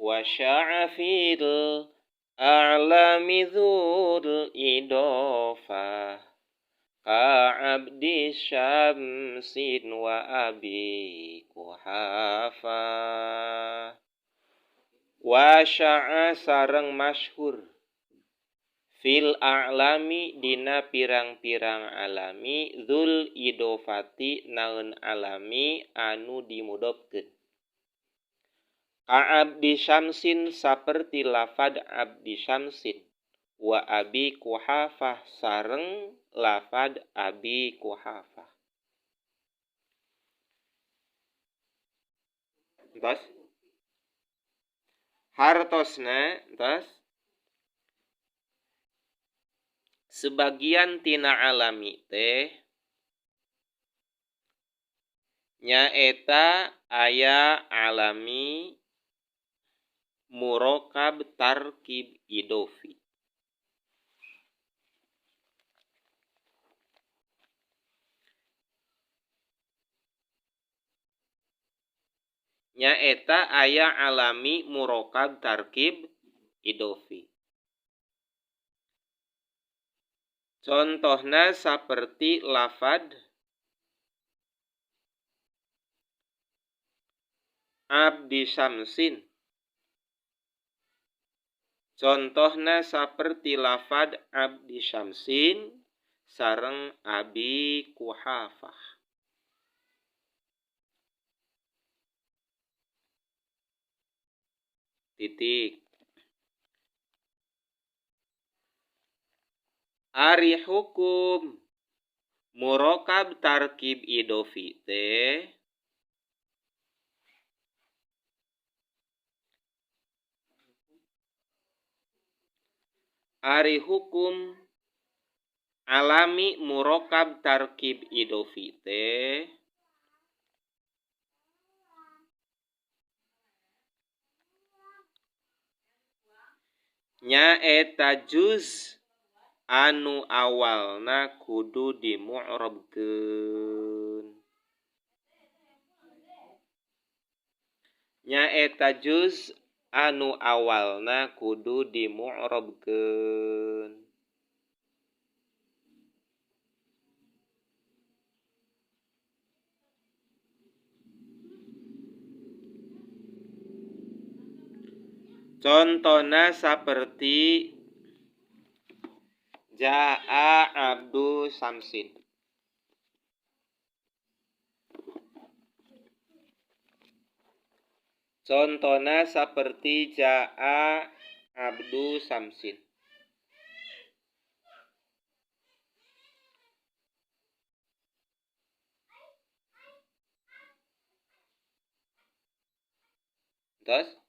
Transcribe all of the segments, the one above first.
wa sya'afil a'lami dzul idofah ka'abdi syamsin wa abi kuhafa. Wa sya'a sareng masyhur fil a'lami dina pirang-pirang alami dzul idofati naun alami anu dimudofkeun. Abdi syamsin saperti lafad abdi syamsin wa abi kuhafah sareng lafad abi kuhafah. Entos hartosna entos sebagian tina alami teh nyaeta aya alami murokab tarkib idofi. Nyaeta aya alami murokab tarkib idofi. Contohna saperti lafad abdi syamsin. Contohna saperti lafad abdi syamsin sareng abi kuhafah. Titik. Ari hukum murokab tarkib idofi teh ari hukum alami murokab tarkib idofi teh nyaeta juz anu awalna kudu dimu'rabkeun. Nyaeta juz anu awalna kudu dimu'rabkeun. Contona saperti Ja'a abdu samsin. Contona saperti Ja'a abdu samsin. Terus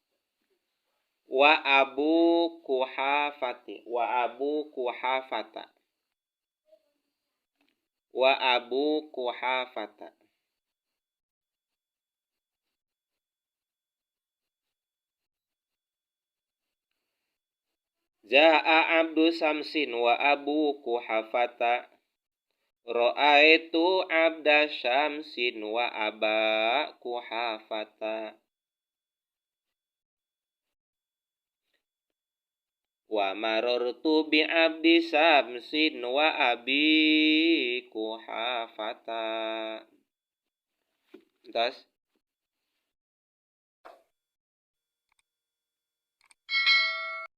wa abu kuhafati wa abu kuhafata wa abu kuhafata. Ja'a abdu samsin wa abu kuhafata ra'aitu abda syamsin wa aba kuhafata. Wa marartu bi abdi syamsin wa abi kuhafata. Terus